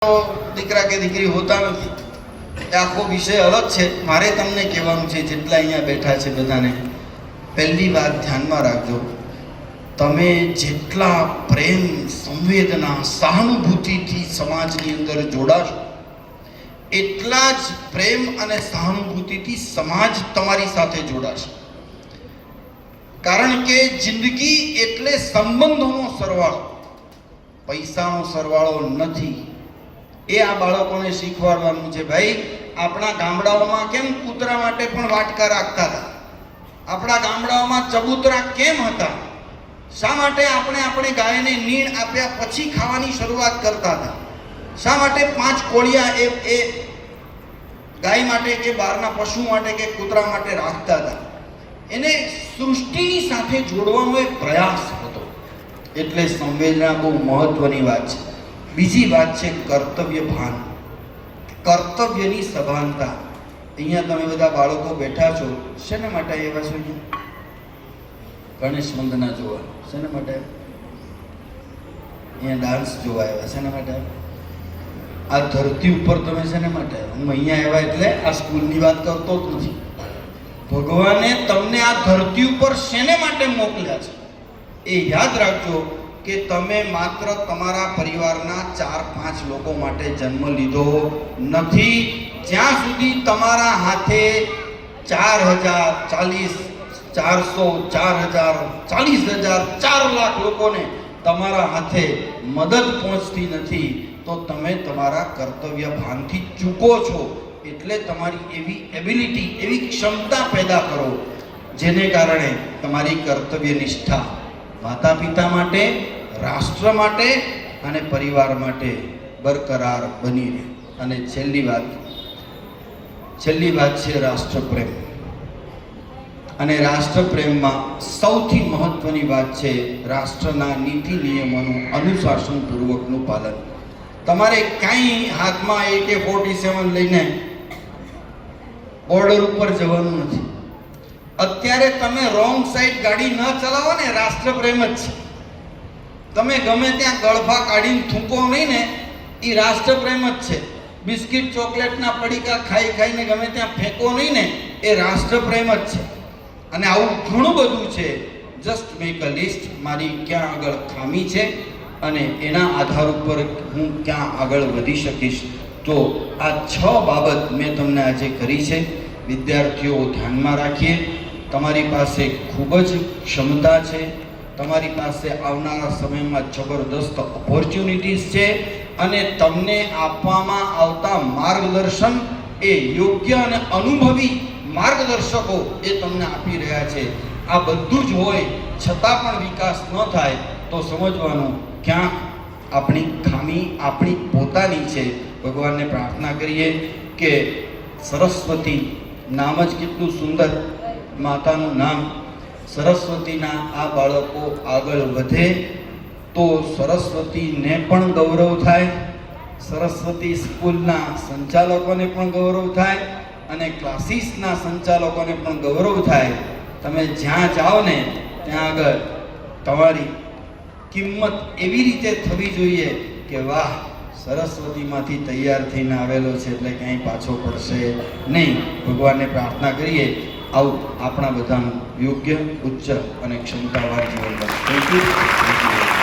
દીકરા કે દીકરી હોતા નથી, એ આખો વિષય અલગ છે. મારે તમને કહેવાનું છે, જેટલા અહીંયા બેઠા છે બધાને, પહેલી વાત ધ્યાનમાં રાખજો. તમે જેટલા પ્રેમ, સંવેદના, સહાનુભૂતિથી સમાજની અંદર જોડાશો, એટલા જ પ્રેમ અને સહાનુભૂતિથી સમાજ તમારી સાથે જોડાશે. કારણ કે જિંદગી એટલે સંબંધોનો સરવાળો, પૈસાનો સરવાળો નથી. એ આ બાળકોને શીખવાડવાનું છે. ભાઈ, આપણા ગામડાઓમાં કેમ કૂતરા માટે પણ વાટકા રાખતા હતા? આપણા ગામડાઓમાં ચબૂતરા કેમ હતા? શા માટે આપણે ગાયને નીણ આપ્યા પછી ખાવાની શરૂઆત કરતા હતા? શા માટે 5 કોળિયા એ ગાય માટે કે બહારના પશુ માટે કે કૂતરા માટે રાખતા હતા? એને સૃષ્ટિની સાથે જોડવાનો એક પ્રયાસ હતો. એટલે સંવેદના બહુ મહત્વની વાત છે. બીજી વાત છે કર્તવ્ય ભાન, કર્તવ્યની સભાનતા. અહીંયા તમે બધા બાળકો બેઠા છો, શેના માટે આવ્યા છો? ગણેશ વંદના જોવા શેના માટે? અહીંયા ડાન્સ જોવા આવ્યા શેના માટે? આ ધરતી ઉપર તમે શેના માટે? હું અહીંયા આવ્યા એટલે આ સ્કૂલની વાત કરતો જ નથી. ભગવાને તમને આ ધરતી ઉપર શેને માટે મોકલ્યા છે એ યાદ રાખજો કે તમે માત્ર તમારા પરિવારના 4-5 લોકો માટે જન્મ લીધો નથી. જ્યાં સુધી તમારા હાથે 4,000, 40,000, 400,000, 40,000, 4 લાખ લોકોને તમારા હાથે મદદ પહોંચતી નથી, તો તમે તમારા કર્તવ્ય ભાનથી ચૂકો છો. એટલે તમારી એવી એબિલિટી, એવી ક્ષમતા પેદા કરો જેને કારણે તમારી કર્તવ્ય નિષ્ઠા માતા પિતા માટે, રાષ્ટ્ર માટે અને પરિવાર માટે બરકરાર બની રહે. અને છેલ્લી વાત છે રાષ્ટ્રપ્રેમ. અને રાષ્ટ્રપ્રેમમાં સૌથી મહત્વની વાત છે રાષ્ટ્રના નીતિ નિયમોનું અનુશાસનપૂર્વકનું પાલન. તમારે કાંઈ હાથમાં AK-47 લઈને બોર્ડર ઉપર જવાનું નથી. અત્યારે તમે રોંગ સાઈડ ગાડી ન ચલાવો ને, રાષ્ટ્રપ્રેમ જ છે. તમે ગમે ત્યાં ગળફા કાઢીને થૂંકો નહીં ને, એ રાષ્ટ્રપ્રેમ જ છે. બિસ્કિટ ચોકલેટના પડીકા ખાઈને ગમે ત્યાં ફેંકો નહીં ને, એ રાષ્ટ્રપ્રેમ જ છે. અને આવું ઘણું બધું છે. Just make a list. મારી ક્યાં આગળ ખામી છે અને એના આધાર ઉપર હું ક્યાં આગળ વધી શકીશ. તો આ 6 બાબત મેં તમને આજે કરી છે. વિદ્યાર્થીઓ ધ્યાનમાં રાખીએ. તમારી પાસે ખૂબ જ ક્ષમતા છે, તમારી પાસે આવનારા સમયમાં જબરદસ્ત ઓપોર્ચ્યુનિટીઝ છે, અને તમને આપવામાં આવતા માર્ગદર્શન એ યોગ્ય અને અનુભવી માર્ગદર્શકો એ તમને આપી રહ્યા છે. આ બધું જ હોય છતાં પણ વિકાસ ન થાય તો સમજવાનું ક્યાંક આપણી ખામી આપણી પોતાની છે. ભગવાનને પ્રાર્થના કરીએ કે સરસ્વતી નામ જ કેટલું સુંદર, માતાનું નામ. સરસ્વતીના આ બાળકો આગળ વધે તો સરસ્વતીને પણ ગૌરવ થાય, સરસ્વતી સ્કૂલના સંચાલકોને પણ ગૌરવ થાય અને ક્લાસીસના સંચાલકોને પણ ગૌરવ થાય. તમે જ્યાં જાઓ ને ત્યાં આગળ તમારી કિંમત એવી રીતે થવી જોઈએ કે વાહ, સરસ્વતીમાંથી તૈયાર થઈને આવેલો છે એટલે ક્યાંય પાછો પડશે નહીં. ભગવાનને પ્રાર્થના કરીએ આવું આપણા બધાનું યોગ્ય, ઉચ્ચ અને ક્ષમતાવાન જીવન બને. Thank you.